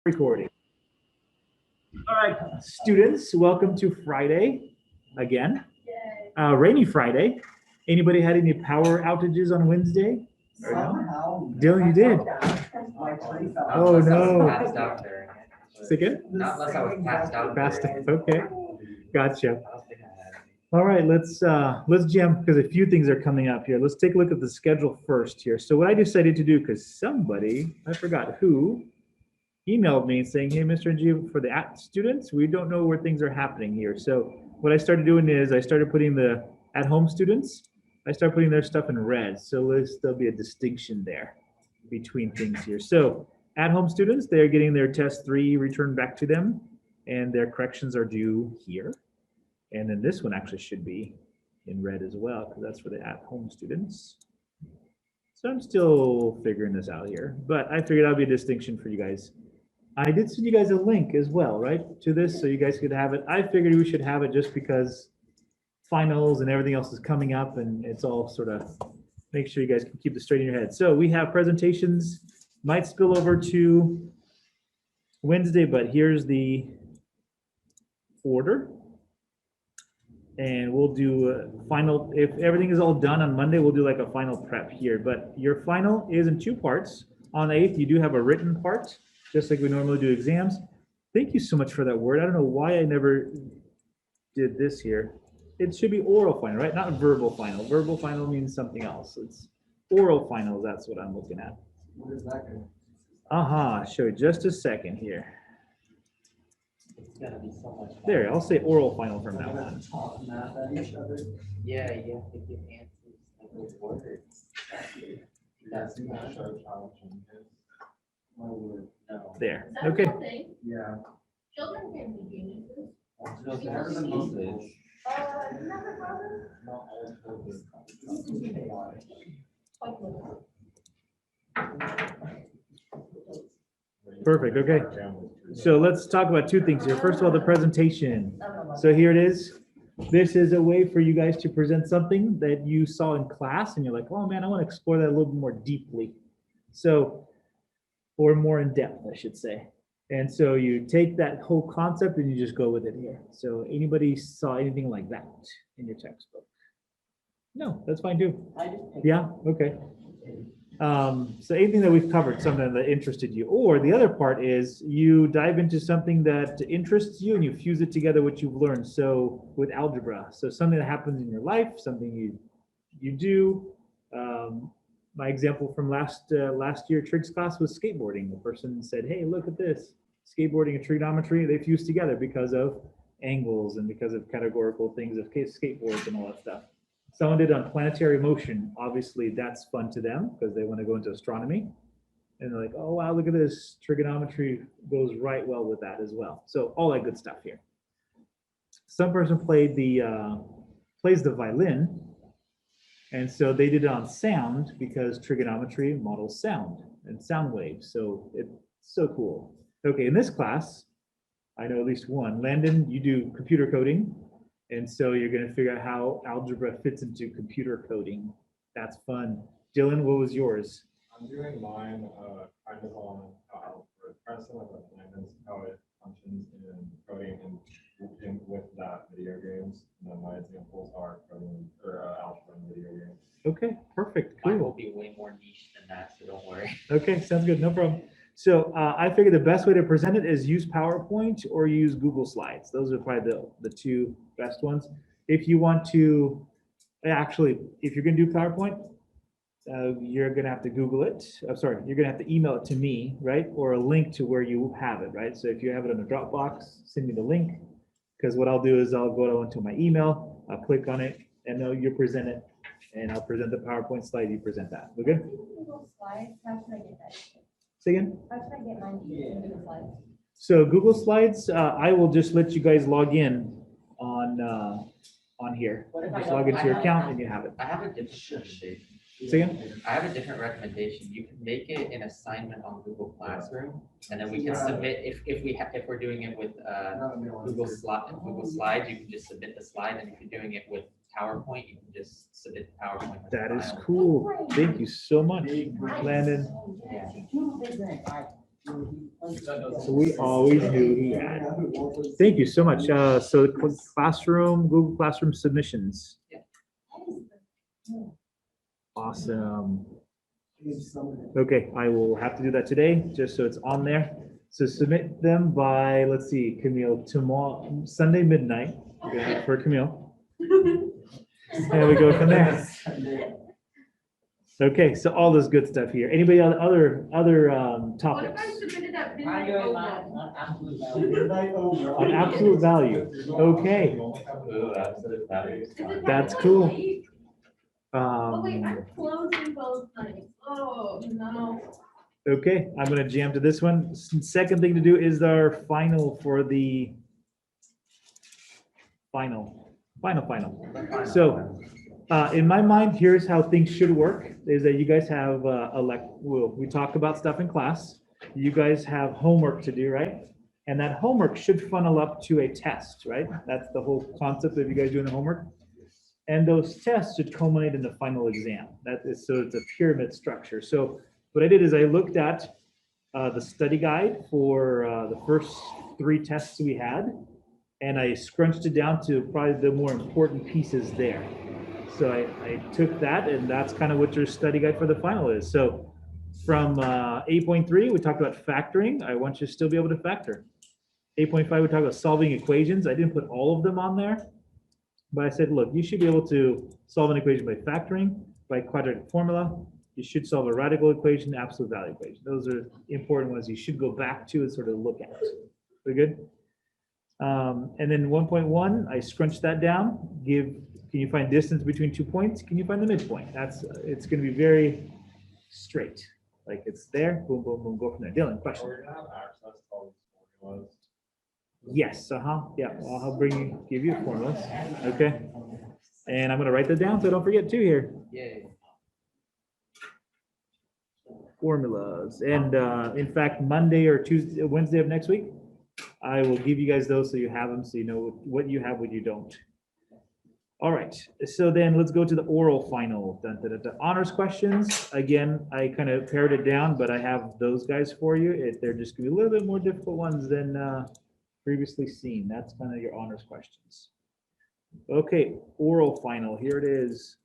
Recording. All right, students, welcome to Friday again. Rainy Friday. Anybody had any power outages on Wednesday? Or no? Dylan, you did. Oh no. Passed out there. Say again? Not unless I was passed out. Passed out. Okay, gotcha. All right, let's jam because a few things are coming up here. Let's take a look at the schedule first here. So what I decided to do, because somebody, I forgot who, emailed me saying, hey, Mr. G, for the students, we don't know where things are happening here. So what I started doing is I started putting the at-home students, I started putting their stuff in red. So there'll be a distinction there between things here. So at-home students, they're getting their test 3 returned back to them, and their corrections are due here. And then this one actually should be in red as well, because that's for the at-home students. So I'm still figuring this out here, but I figured that'd be a distinction for you guys. I did send you guys a link as well, right, to this, so you guys could have it. I figured we should have it just because finals and everything else is coming up, and it's all sort of make sure you guys can keep this straight in your head. So we have presentations, might spill over to Wednesday, but here's the order. And we'll do a final, if everything is all done on Monday, we'll do like a final prep here. But your final is in 2 parts. On the 8th, you do have a written part, just like we normally do exams. Thank you so much for that word. I don't know why I never did this here. It should be oral final, right? Not verbal final. Verbal final means something else. It's oral final, that's what I'm looking at. What is that going to? Aha, show you just a second here. It's gonna be so much fun. There, I'll say oral final from now on. Talk math at each other. Yeah, you have to give answers with words. That's not show challenge. My word. no. There, okay. Yeah. Children can be geniuses. Those are Never been pieces. used. You never thought of it? Not all children. Quite little. Perfect, okay. So let's talk about 2 things here. First of all, the presentation. So here it is. This is a way for you guys to present something that you saw in class and you're like, oh man, I want to explore that a little bit more deeply. So, or more in depth, I should say. And so you take that whole concept and you just go with it here. So anybody saw anything like that in your textbook? No, that's fine too. Yeah, okay. So anything that we've covered, something that interested you, or the other part is you dive into something that interests you and you fuse it together what you've learned. So with algebra, so something that happens in your life, something you do. My example from last year Trig's class was skateboarding. The person said, hey, look at this, skateboarding and trigonometry, they fuse together because of angles and because of categorical things of skateboards and all that stuff. Someone did on planetary motion. Obviously, that's fun to them because they want to go into astronomy. And they're like, oh, wow, look at this. Trigonometry goes right well with that as well. So all that good stuff here. Some person plays the violin. And so they did it on sound because trigonometry models sound and sound waves. So it's so cool. Okay, in this class, I know at least one. Landon, you do computer coding. And so you're going to figure out how algebra fits into computer coding. That's fun. Dylan, what was yours? I'm doing mine kind of on how algebra Landon's how it functions in coding and with that video games. And then my examples are coding or algebra in video games. Okay, perfect. Mine will Cool. be way more niche than that, so don't worry. Okay, sounds good. No problem. So I figured the best way to present it is use PowerPoint or use Google Slides. Those are probably the 2 best ones. If you want to, actually, if you're going to do PowerPoint, you're going to have to Google it. I'm sorry, you're going to have to email it to me, right? Or a link to where you have it, right? So if you have it on a Dropbox, send me the link. Because what I'll do is I'll go into my email, I'll click on it, and then you present it. And I'll present the PowerPoint slide, you present that. We're good? Google Slides, how should I get that? Say again? How should I get mine to Google Slides? So Google Slides, I will just let you guys log in on here. Just log into your account and you have it. I have a different recommendation. Say again? I have a different recommendation. You can make it an assignment on Google Classroom, and then we can submit if we're doing it with Google Slides, you can just submit the slide, and if you're doing it with PowerPoint, you can just submit the PowerPoint. That is cool. Thank you so much, Landon. Yeah. So we always knew he had. Thank you so much. So classroom, Google Classroom submissions. Awesome. Okay, I will have to do that today, just so it's on there. So submit them by, let's see, Camille, tomorrow, Sunday midnight, for Camille. And we go from there. Okay, so all this good stuff here. Anybody other topics? On absolute value. Okay, Ooh, absolute value. that's cool. Oh, wait, I'm closing both nights. Oh, no. Okay, I'm gonna jam to this one. Second thing to do is our final for the final. So, in my mind, here's how things should work, is that you guys have, we talk about stuff in class. You guys have homework to do, right? And that homework should funnel up to a test, right? That's the whole concept of you guys doing the homework. And those tests should culminate in the final exam. That is, so it's a pyramid structure. So what I did is I looked at the study guide for the first 3 tests we had, and I scrunched it down to probably the more important pieces there. So I took that, and that's kind of what your study guide for the final is. So from 8.3, we talked about factoring. I want you to still be able to factor. 8.5, we talked about solving equations. I didn't put all of them on there, but I said, look, you should be able to solve an equation by factoring, by quadratic formula. You should solve a radical equation, absolute value equation. Those are important ones you should go back to and sort of look at. We good? And then 1.1, I scrunched that down. Can you find distance between 2 points? Can you find the midpoint? It's going to be very straight. Like it's there, boom, boom, boom, go from there. Dylan, question? We're gonna have access to all these formulas. Yes, yeah, I'll give you formulas, okay? And I'm gonna write that down so I don't forget too here. Yay. Formulas, and in fact, Monday or Tuesday, Wednesday of next week, I will give you guys those so you have them, so you know what you have, what you don't. All right, so then let's go to the oral final. The honors questions, again, I kind of pared it down, but I have those guys for you. They're just gonna be a little bit more difficult ones than previously seen. That's kind of your honors questions. Okay, oral final, here it is.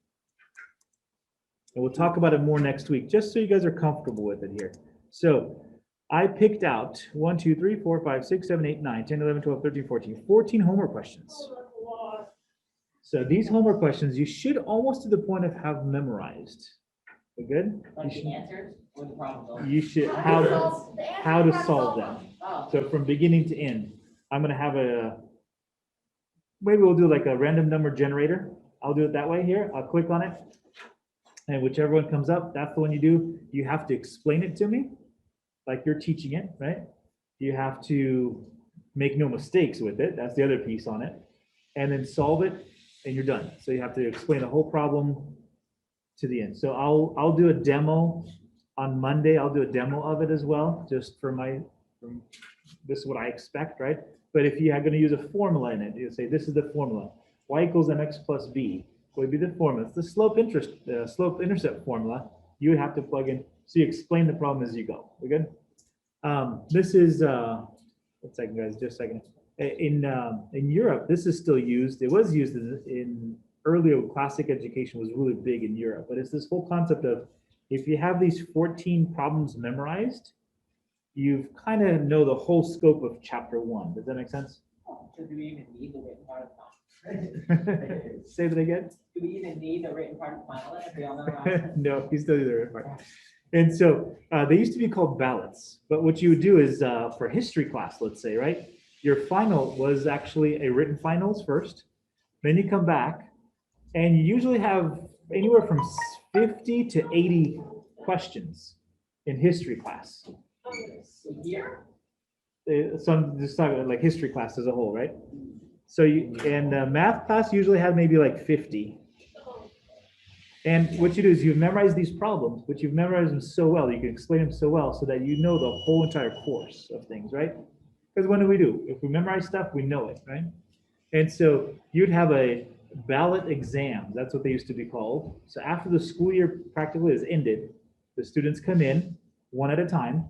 And we'll talk about it more next week, just so you guys are comfortable with it here. So I picked out 1, 2, 3, 4, 5, 6, 7, 8, 9, 10, 11, 12, 13, 14, 14 homework questions. So these homework questions, you should almost to the point of have memorized. We good? Like the answers or the problems? You should, how to solve them. Oh, So from beginning to end, I'm gonna have maybe we'll do like a random number generator. I'll do it that way here. I'll click on it. And whichever one comes up, that's the one you do. You have to explain it to me like you're teaching it, right? You have to make no mistakes with it. That's the other piece on it. And then solve it and you're done. So you have to explain the whole problem to the end. So I'll do a demo on Monday. I'll do a demo of it as well, just for this is what I expect, right? But if you are going to use a formula in it, you say this is the formula. Y equals mx plus b would be the formula. It's the slope intercept formula you would have to plug in. So you explain the problem as you go. We good? This is one second, guys, just a second. In Europe, this is still used. It was used in earlier classic education, was really big in Europe. But it's this whole concept of if you have these 14 problems memorized, you kind of know the whole scope of chapter 1. Does that make sense? so do we even need the written part of the Say that again. Do we even need the written part of the final if we all memorize? No, you still do the written part. And so they used to be called ballots. But what you would do is for history class, let's say, right? Your final was actually a written finals first. Then you come back and you usually have anywhere from 50 to 80 questions in history class. Here? So I'm just talking about like history class as a whole, right? So math class usually had maybe like 50. And what you do is you memorize these problems, but you've memorized them so well, you can explain them so well so that you know the whole entire course of things, right? Because what do? If we memorize stuff, we know it, right? And so you'd have a ballot exam. That's what they used to be called. So after the school year practically is ended, the students come in one at a time,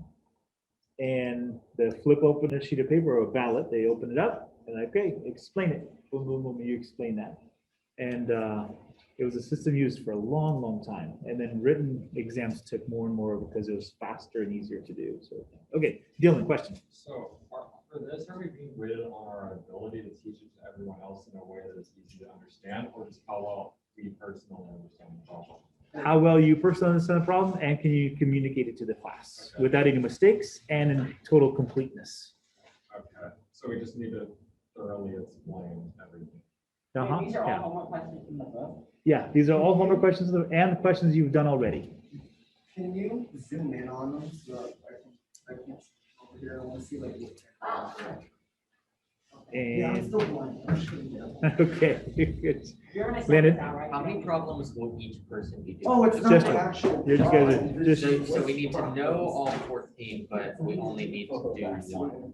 and they flip open a sheet of paper or a ballot, they open it up, and like, okay, explain it. Boom, boom, boom, you explain that. And it was a system used for a long, long time. And then written exams took more and more because it was faster and easier to do. So, okay, Dylan, question. So for this, are we being graded on our ability to teach it to everyone else in a way that is easy to understand, or just how well we personally understand the problem? How well you personally understand the problem, and can you communicate it to the class Okay. without any mistakes and in total completeness? Okay, so we just need to thoroughly explain everything. Uh-huh, These are all yeah. homework questions from the book. Yeah, these are all homework questions and questions you've done already. Can you zoom in on them so I can over here, I want to see like. Yeah, I'm And, still blind. okay, good. You're gonna send Landon? it out, right? How many problems will each person be doing? Oh, it's not Just the one. actual. You're just gonna drawing, just- this is So we what's need to from- know all 14, but we only need to do one.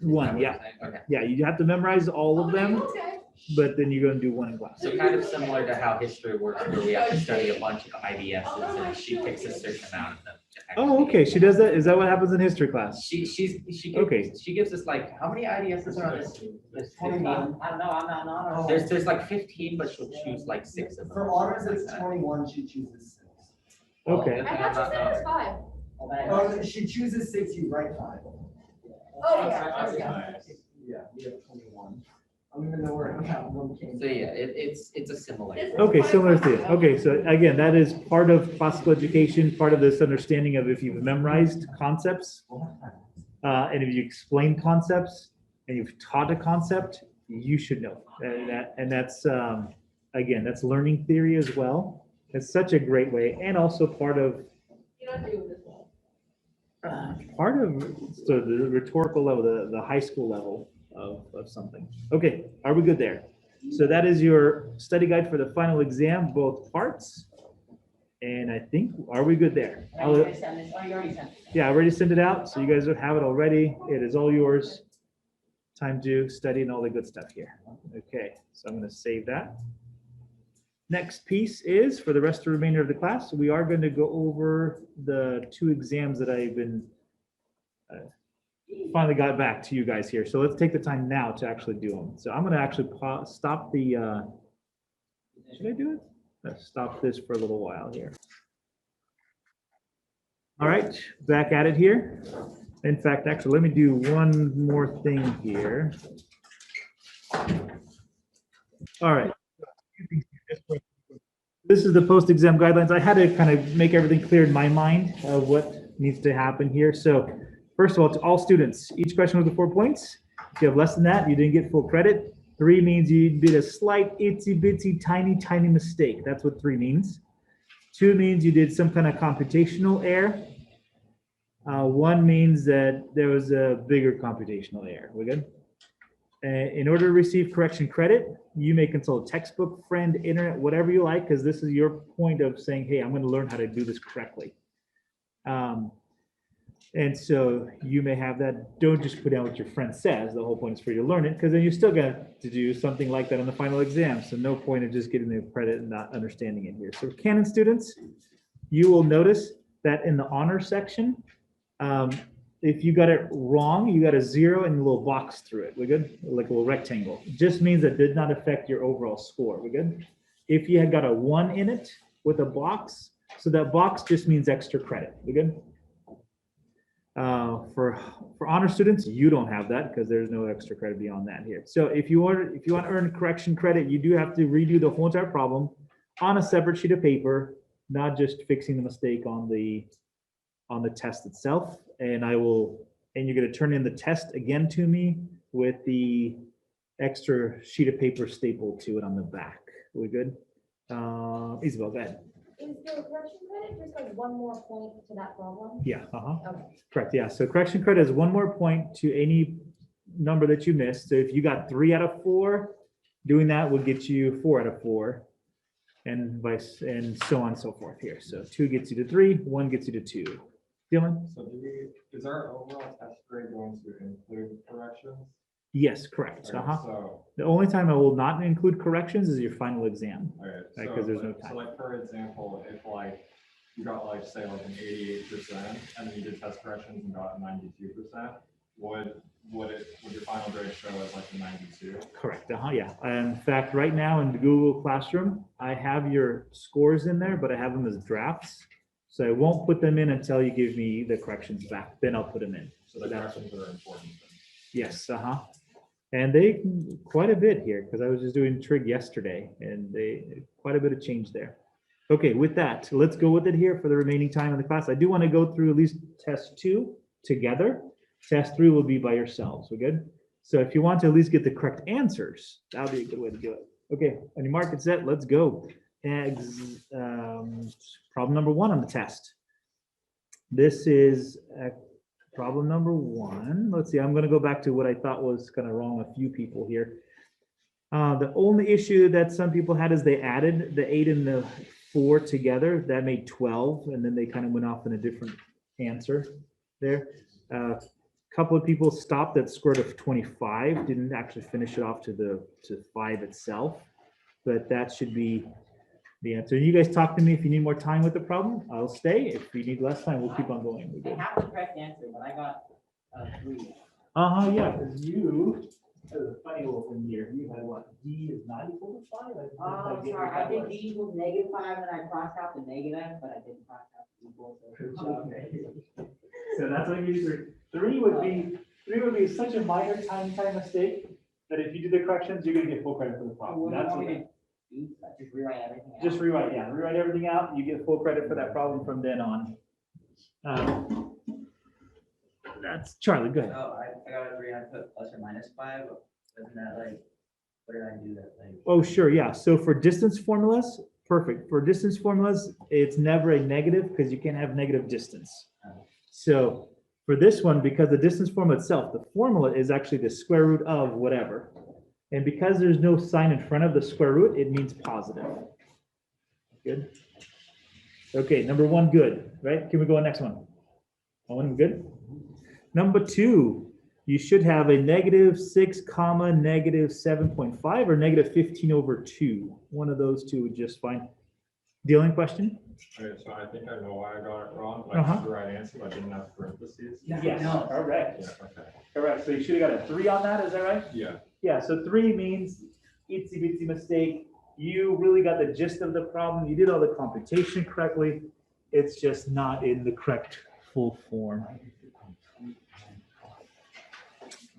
One, yeah. Okay, Yeah, you have to memorize all of them, Okay. but then you're gonna do one in class. so kind of similar to how history works, where we have to study a bunch of IDSs and she picks a certain amount of them. to Oh, actually- okay, she does that? Is that what happens in history class? Okay. She gives us like, how many IDSs are on this? There's 15. I don't know, I'm not an honor. There's like 15, but she'll choose like 6 of them. For honors, it's 21, she chooses 6. Okay. I thought you said it was 5. Oh, she chooses 6, you write 5. Oh, yeah. Yeah, we have 21. I don't even know where that one came So yeah, it's a similar. Okay, similar to it. Okay, so again, that is part of classical education, part of this understanding of if you've memorized concepts, and if you explain concepts, and you've taught a concept, you should know. And that's, again, that's learning theory as well. It's such a great way, and also part of You don't do this one. so the rhetorical level, the high school level of something. Okay, are we good there? So that is your study guide for the final exam, both parts. And I think, are we good there? Are you gonna send this? Oh, you already sent it. Yeah, I already sent it out, so you guys have it already. It is all yours. Time to study and all the good stuff here. Okay, so I'm gonna save that. Next piece is for the rest of the remainder of the class, we are going to go over the 2 exams that I've been finally got back to you guys here. So let's take the time now to actually do them. So I'm going to actually stop the, should I do it? Let's stop this for a little while here. All right, back at it here. In fact, actually, let me do one more thing here. All right. This is the post-exam guidelines. I had to kind of make everything clear in my mind of what needs to happen here. So first of all, to all students, each question was the 4 points. If you have less than that, you didn't get full credit. 3 means you did a slight itsy bitsy tiny mistake. That's what 3 means. 2 means you did some kind of computational error. 1 means that there was a bigger computational error. We good? In order to receive correction credit, you may consult a textbook, friend, internet, whatever you like, because this is your point of saying, hey, I'm going to learn how to do this correctly. And so you may have that. Don't just put down what your friend says. The whole point is for you to learn it, because then you still got to do something like that on the final exam. So no point of just getting the credit and not understanding it here. So Canon students, you will notice that in the honor section, if you got it wrong, you got a 0 and a little box through it. We good? Like a little rectangle. It just means that did not affect your overall score. We good? If you had got a 1 in it with a box, so that box just means extra credit. We good? For honor students, you don't have that because there's no extra credit beyond that here. So if you want to earn correction credit, you do have to redo the whole entire problem on a separate sheet of paper, not just fixing the mistake on the test itself. And you're going to turn in the test again to me with the extra sheet of paper stapled to it on the back. We good? Isabel, go ahead. Is the correction credit just like 1 more point to that problem? Yeah, Okay. correct. Yeah, so correction credit is 1 more point to any number that you missed. So if you got 3 out of 4, doing that will get you 4 out of 4, and so on and so forth here. So 2 gets you to 3, 1 gets you to 2. Dylan? So is our overall test grade going to include corrections? Yes, correct. Okay, So, The only time I will not include corrections is your final exam. okay, Right, 'cause there's no so time. like, for example, if like you got like, say like an 88%, and then you did test corrections and got 92%, would your final grade show as like a 92? Correct, yeah. In fact, right now in the Google Classroom, I have your scores in there, but I have them as drafts. So I won't put them in until you give me the corrections back, then I'll put them in. So the corrections are important. Yes, and they quite a bit here, because I was just doing trig yesterday, and they quite a bit of change there. Okay, with that, let's go with it here for the remaining time in the class. I do want to go through at least test 2 together. Test 3 will be by yourselves. We good? So if you want to at least get the correct answers, that would be a good way to do it. Okay, on your mark and set, let's go. Problem number 1 on the test. This is problem number 1. Let's see, I'm going to go back to what I thought was kind of wrong with a few people here. The only issue that some people had is they added the 8 and the 4 together. That made 12, and then they kind of went off in a different answer there. Couple of people stopped at square root of 25, didn't actually finish it off to 5 itself, but that should be the answer. You guys talk to me if you need more time with the problem. I'll stay. If you need less time, we'll keep on going. We're I good. have the correct answer, but I got 3. Yeah, because you, that was a funny little thing here. You had what? D is not equal to 5? Oh, sorry, I did D equals -5, and I crossed out the negative, but I didn't cross out the equal. So that's what you do. 3 would be such a minor time mistake that if you do the corrections, you're gonna get full credit for the problem. What do you That's want me what, to do? Just rewrite everything out? just rewrite everything out. You get full credit for that problem from then on. That's Charlie. Go ahead. Oh, I got a 3, I put plus or minus 5, wasn't that like, what did I do that like? Oh, sure, yeah. So for distance formulas, perfect. For distance formulas, it's never a negative because you can't have negative distance. So for this one, because the distance formula itself, the formula is actually the square root of whatever. And because there's no sign in front of the square root, it means positive. Good. Okay, number 1, good, right? Can we go on next one? One, good. Number 2, you should have a -6 comma -7.5 or -15/2. One of those two would just fine. Dealing question? Okay, so I think I know why I got it wrong, but I have the right answer, but I didn't have parentheses. Yes, correct. Yeah, okay. Correct. So you should have got a 3 on that, is that right? Yeah, Yeah, so 3 means itsy bitsy mistake. You really got the gist of the problem. You did all the computation correctly. It's just not in the correct full form.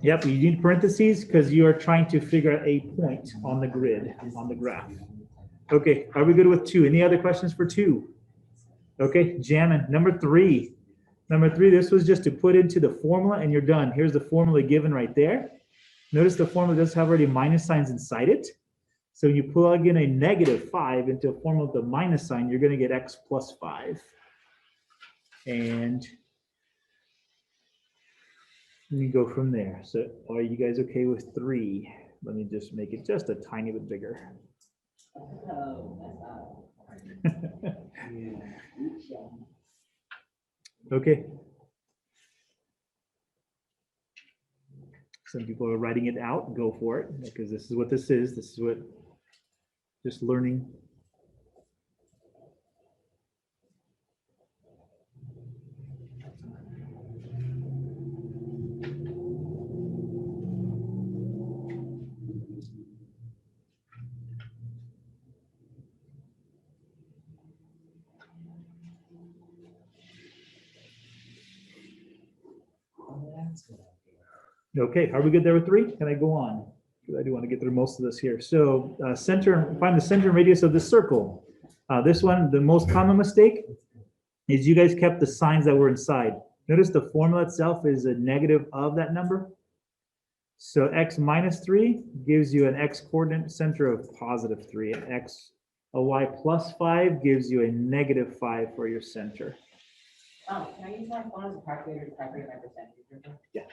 Yep, you need parentheses because you are trying to figure out a point on the grid, on the graph. Okay, are we good with 2? Any other questions for 2? Okay, jamming. Number 3. Number 3, this was just to put into the formula and you're done. Here's the formula given right there. Notice the formula does have already minus signs inside it. So you plug in a -5 into a formula with a minus sign, you're going to get x plus 5. And let me go from there. So are you guys okay with 3? Let me just make it just a tiny bit bigger. Oh, that's not. Okay. Some people are writing it out. Go for it, because this is what this is. This is what just learning. Okay, are we good there with 3? Can I go on? I do want to get through most of this here. So center, find the center and radius of the circle. This one, the most common mistake is you guys kept the signs that were inside. Notice the formula itself is a negative of that number. So x minus 3 gives you an x coordinate center of positive 3. And a y plus 5 gives you a negative 5 for your center. Oh, can I use my phone as a calculator to calculate my percentage? Yeah.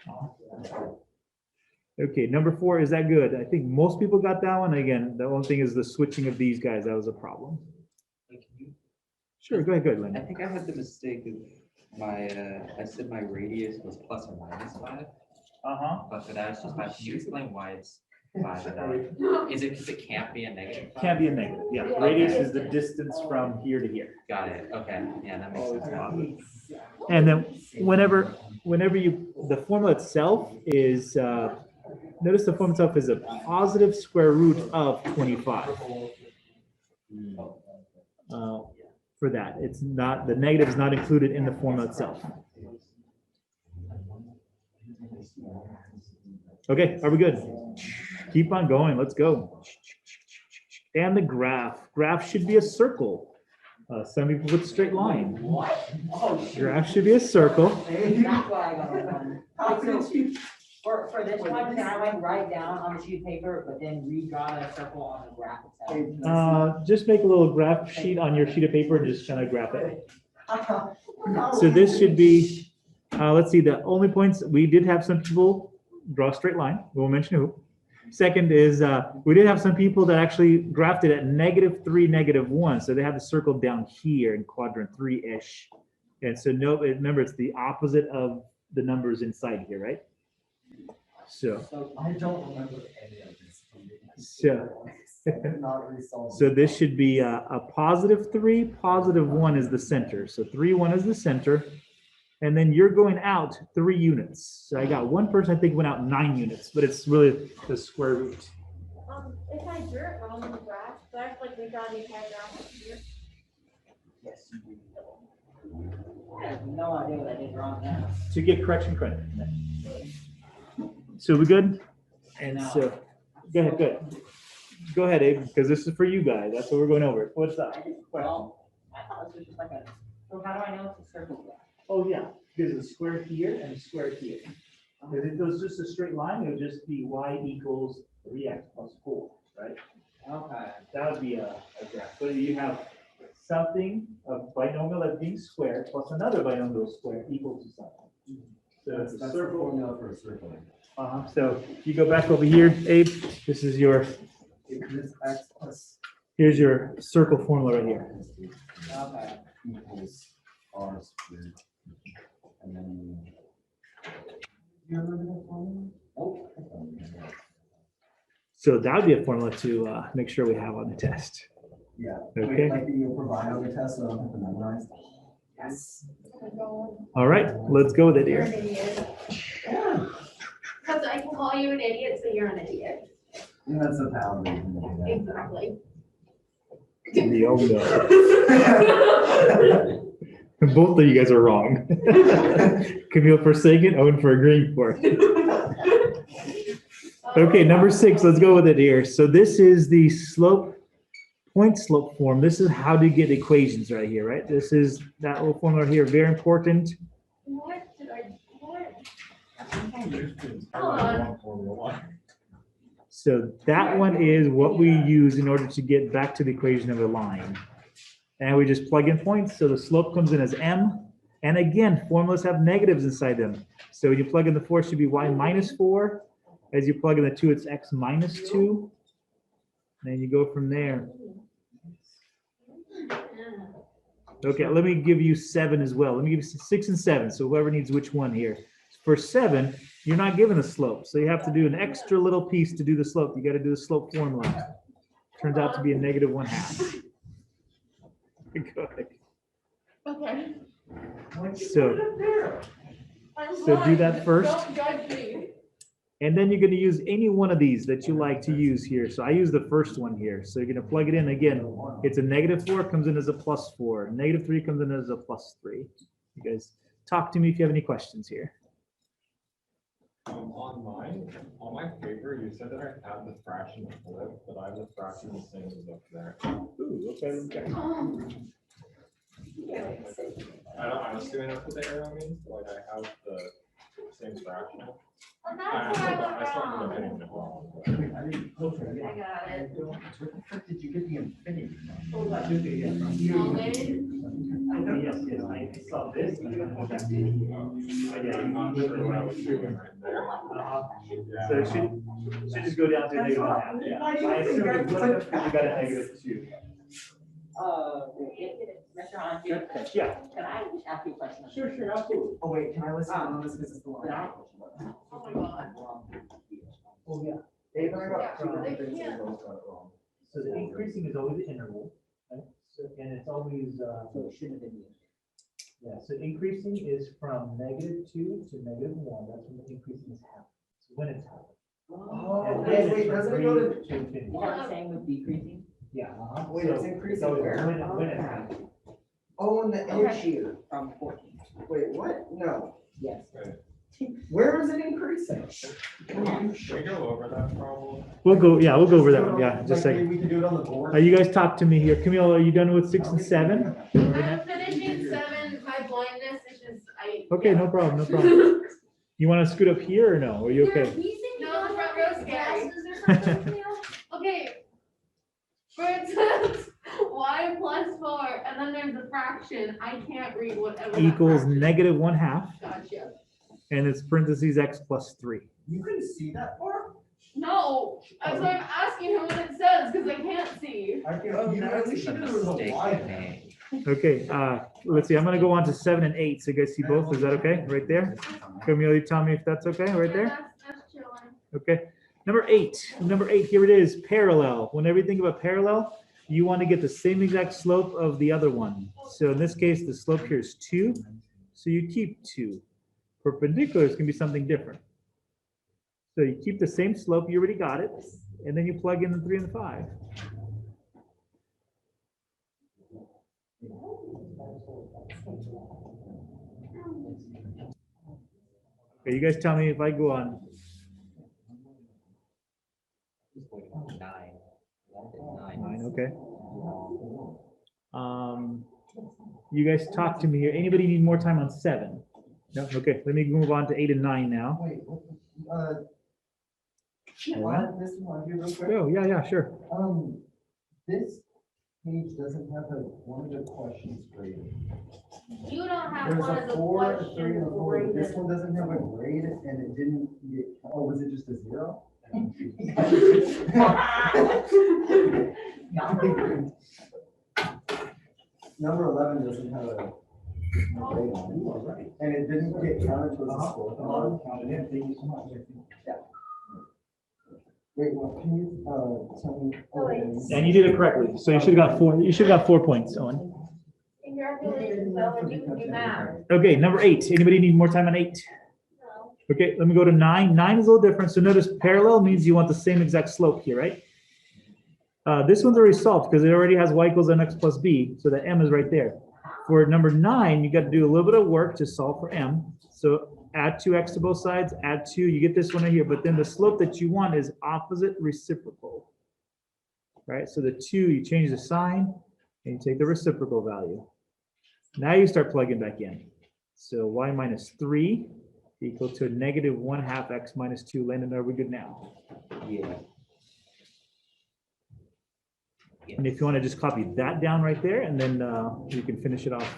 Okay, number 4, is that good? I think most people got that one. Again, the only thing is the switching of these guys. That was a problem. Sure, go ahead, I Linda. think I had the mistake of my, I said my radius was plus or minus 5, Uh-huh. but that was just 5. Can you explain why it's 5 of that. Is it because it can't be a negative 5? Can't be a negative, yeah. Radius is the distance from here to here. Got it, okay, yeah, that makes sense. And then whenever the formula itself is, notice the formula itself is a positive square root of 25. For that, it's not, the negative is not included in the formula itself. Okay, are we good? Keep on going, let's go. And the graph should be a circle. Some people put straight line. Graph should be a circle. That's why I got one. For this one, can I like write down on the sheet of paper, but then redraw a circle on the graph itself? Just make a little graph sheet on your sheet of paper and just kind of graph it. So this should be, let's see, the only points, we did have some people draw a straight line. We won't mention who. Second is, we did have some people that actually graphed it at -3, -1. So they have the circle down here in quadrant 3-ish. And so no, remember, it's the opposite of the numbers inside here, right? So I don't remember any of this. so this should be a +3, +1 is the center. So 3, 1 is the center. And then you're going out 3 units. So I got one person I think went out 9 units, but it's really the square root. If I drew it wrong in the graph, do I have to like redraw the entire graph here? Yes. I have no idea what I did wrong now. To get correction credit. So we good? And so, go ahead, Go ahead, Abe, because this is for you guys. That's what we're going over. What's up? Well, I thought this was just like a, so how do I know it's a circle graph? Oh, yeah, there's a square here and a square here. If it was just a straight line, it would just be y equals 3x plus 4, right? Okay. That would be a graph. But you have something, a binomial that's being squared plus another binomial square equal to something. So it's a circle. Formula for a circle. So if you go back over here, Abe, this is your, This x plus here's your circle formula right here. Okay. equals r squared. And then. You remember that formula? Oh. So that would be a formula to make sure we have on the test. Yeah. Okay. Like you provide on the test, so I don't have to memorize. Yes. All right, let's go with it You're an here. idiot. Because I can call you an idiot, so you're an idiot. And that's a power reason to do that. Exactly. We all know. Both of you guys are wrong. Camille for saying Owen for agreeing for it. Okay, number 6, let's go with it here. So this is the point slope form. This is how to get equations right here, right? This is that little formula here, very important. What did I, what? Formula. So that one is what we use in order to get back to the equation of a line. And we just plug in points. So the slope comes in as m. And again, formulas have negatives inside them. So when you plug in the 4, it should be y minus 4. As you plug in the 2, it's x minus 2. And then you go from there. Okay, let me give you 7 as well. Let me give you 6 and 7. So whoever needs which one here. For 7, you're not given a slope. So you have to do an extra little piece to do the slope. You got to do the slope formula. Turns out to be a -1/2. Go ahead. Okay. So do that first. Don't judge me. And then you're going to use any one of these that you like to use here. So I use the first one here. So you're going to plug it in again. It's a -4, comes in as a +4. -3 comes in as a +3. You guys talk to me if you have any questions here. On mine, on my paper, you said that I had the fraction flip, but I have the fraction the same as up there. Ooh, okay. I'm assuming that's what the arrow means, but like I have the same fraction. Well, that's what I still went ended up getting wrong. it wrong. I didn't, okay. I got it. Where the frick did you get the infinity? Okay, yes, I saw this. I'm not sure what I was doing right there. So it should just go down to -1/2. Yeah. I assume you got a -2. Mr. Hunter, Yeah. can I just ask you a question? Sure, absolutely. Oh, wait, can I listen on this because it's the line? Oh my God. Oh, yeah. Dave, got two They different things can't. and both got it wrong. So the increasing is always the interval, right? So, and it's always, So it shouldn't have been. yeah, so increasing is from -2 to -1. That's when the increasing is happening. So when it's happening. Oh, And wait, then wait, it's doesn't from it go to? 3 to infinity. Is that the same with decreasing? Yeah. Wait, So it's increasing always where? when it happens. Oh, in the Okay. edge here. From 14. Wait, what? No. Yes. Where is it increasing? Should we go over that problem? We'll go over that one, yeah, just a Like, second. maybe we can do it on the board. You guys talk to me here. Camille, are you done with 6 and 7? I'm finishing 7, my blindness is just, Okay, no problem, no problem. You want to scoot up here or no? Are you okay? No, the front row's scary. Okay. For instance, y plus 4, and then there's a fraction, I can't read whatever. that Equals fraction is. -1/2, Gotcha. and it's parentheses x plus 3. You couldn't see that far? No, that's why I'm asking him what it says, because I can't see. I can, Oh, you know, that at was least a you knew there was a mistake line I there. made. Okay, let's see, I'm gonna go on to 7 and 8, so you guys see both, is that okay, right there? Camille, you tell me if that's okay, right Yeah, there? That's chilling. Okay, number eight, here it is, parallel. Whenever you think about parallel, you want to get the same exact slope of the other one. So in this case, the slope here is 2, so you keep 2. Perpendicular is gonna be something different. So you keep the same slope, you already got it, and then you plug in the 3 and the 5. Okay, you guys tell me if I go on. 9, okay. You guys talk to me here. Anybody need more time on 7? No, okay, let me move on to 8 and 9 now. Wait, this one here real quick. Oh, yeah, sure. This page doesn't have one of the questions graded. You don't have There's one of a the 4, a 3, and a 4, but this questions. one doesn't have a grade and it didn't get, oh, was it just a 0? Number 11 doesn't have a grade on it, and it didn't get counted towards the score. Yeah. Wait, what, can you, tell me? And you did it correctly, so you should have got 4. You should have got 4 points, Owen. Congratulations, Owen, you can do math. Okay, number 8. Anybody need more time on 8? No. Okay, let me go to 9. 9 is a little different. So notice parallel means you want the same exact slope here, right? This one's already solved because it already has y equals mx plus b, so the m is right there. For number 9, you got to do a little bit of work to solve for m. So add 2x to both sides, add 2, you get this one right here, but then the slope that you want is opposite reciprocal. Right? So the 2, you change the sign, and you take the reciprocal value. Now you start plugging back in. So y minus 3 equal to -1/2 x minus 2. Landon, are we good now? Yeah. And if you want to just copy that down right there, and then you can finish it off.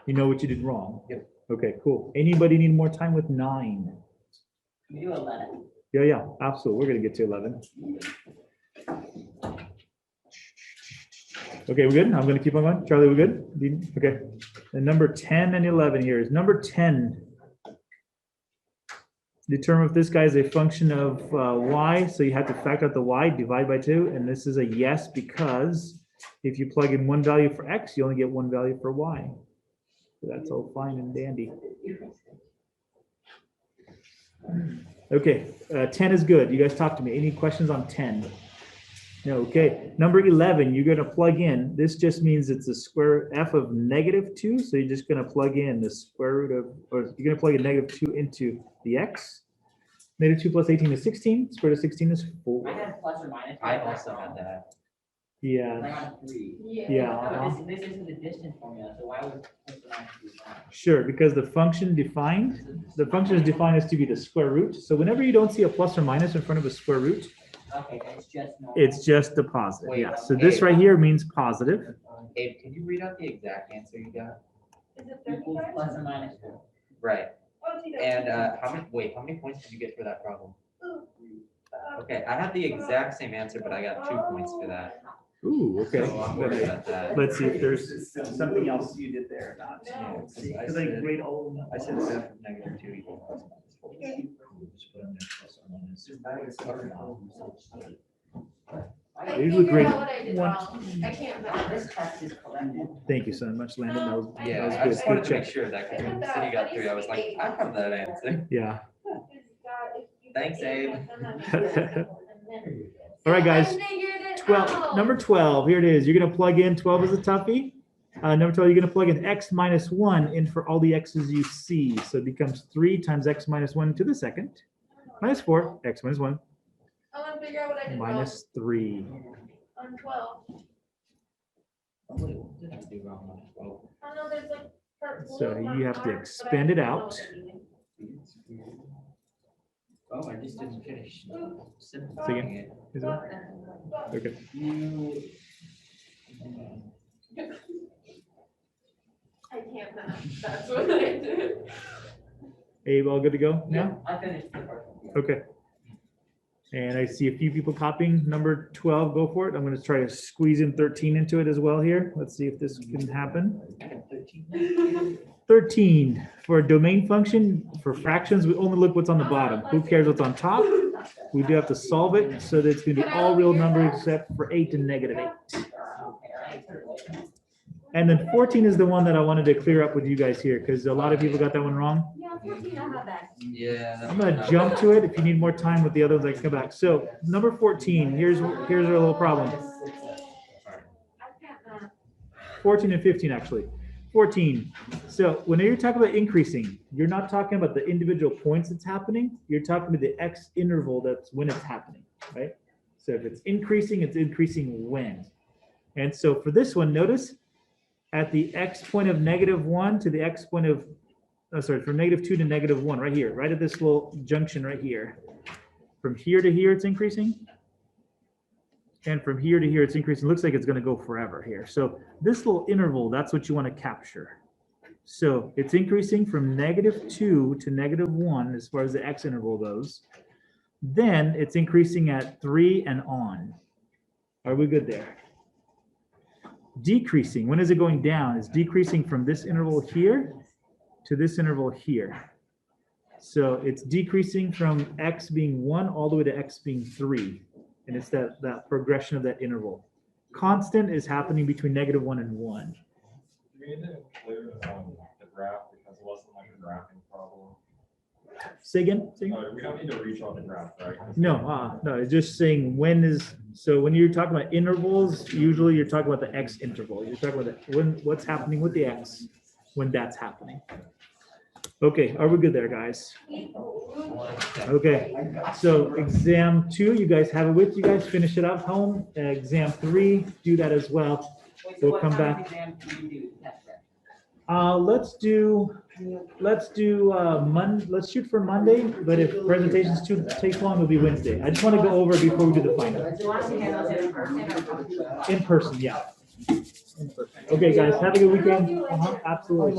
You know what you did wrong? Yep. Okay, cool. Anybody need more time with 9? Can we do 11? Yeah, absolutely. We're gonna get to 11. Okay, we're good? I'm gonna keep on going. Charlie, we're good? Okay. And number 10 and 11 here is number 10. Determine if this guy is a function of y, so you have to factor out the y, divide by 2, and this is a yes because if you plug in one value for x, you only get one value for y. So that's all fine and dandy. Okay, 10 is good. You guys talk to me. Any questions on 10? No, okay. Number 11, you're gonna plug in. This just means it's a square f of -2, so you're just gonna plug in the square root of, or you're gonna plug a -2 into the x. -2 plus 18 is 16. Square root of 16 is 4. I had plus or minus. I also had that. Yeah, I got 3. yeah. But this isn't the distance formula, so why would plus or minus be wrong? Sure, because the function is defined as to be the square root. So whenever you don't see a plus or minus in front of a square root, Okay, it's just normal. it's just a positive. Wait, Yeah, so this right here means positive. Abe, can you read out the exact answer you got? Is it Equals 35? plus or minus 4. Right. Oh, it's either- And how many points did you get for that problem? Okay, I had the Uh, exact same answer, but I got 2 points for that. Ooh, okay. So I'm worried about that. Let's see if there's something else you did there or not. Yeah, 'cause I Because I said- grade all of them. I said f of -2 equals plus minus 4. Just put in there. I You look figured great. out what I did One- wrong. I can't. remember. This test is collected. Thank you so much, Landon. That was, Yeah, that I was just good. wanted Good to make check. sure that, because when the city got through, I was like, I have that answer. Yeah. Thanks, Abe. All right, guys. I figured it 12, out. number 12, here it is. You're gonna plug in 12 as a toughie. Number 12, you're gonna plug in x minus 1 in for all the x's you see. So it becomes 3 times x minus 1 to the second, minus 4, x minus 1, I want to figure out what I did wrong minus 3. on 12. Oh, wait, what did I do wrong on 12? I know there's like. purple So you have to mark, but I expand it don't know out. what I mean. Oh, I just didn't finish Say simplifying it. Is it? Okay. I can't pronounce. That's what I did. Abe, all good to go Yeah, now? I finished the first one. Okay. And I see a few people copying number 12. Go for it. I'm gonna try to squeeze in 13 into it as well here. Let's see if this can happen. I got 13. 13, for a domain function, for fractions, we only look what's on the bottom. Who cares what's on top? We do have to solve it so that it's gonna be all real numbers except for 8 and negative 8. And then 14 is the one that I wanted to clear up with you guys here, because a lot of people got that one wrong. Yeah, 14, I have that. Yeah. I'm gonna jump to it. If you need more time with the others, I can come back. So number 14, here's our little problem. I can't not. 14 and 15, actually. 14. So when you're talking about increasing, you're not talking about the individual points that's happening. You're talking about the x interval that's when it's happening, right? So if it's increasing when. And so for this one, notice at the x point of -1 to the x point of, from -2 to -1, right here, right at this little junction right here. From here to here, it's increasing. And from here to here, it's increasing. Looks like it's going to go forever here. So this little interval, that's what you want to capture. So it's increasing from -2 to -1 as far as the x interval goes. Then it's increasing at 3 and on. Are we good there? Decreasing, when is it going down? It's decreasing from this interval here to this interval here. So it's decreasing from x being 1 all the way to x being 3. And it's that progression of that interval. Constant is happening between -1 and 1. We need to include the graph because it wasn't like a graphing problem. Say again? Say again? No, we don't need to reach on the graph, right? No, no, it's just saying when is, so when you're talking about intervals, usually you're talking about the x interval. You're talking about what's happening with the x when that's happening. Okay, are we good there, guys? Okay, so exam 2, you guys have it with you guys, finish it up home. Exam 3, do that as well. Wait, so We'll what come time back. exam do you do? Test prep? Let's shoot for Monday, but if presentations take long, it'll be Wednesday. I just want to go over it before we do the final. Do you want to handle it in person or computer? In person, yeah. In person. Okay, guys, have a good weekend. Absolutely.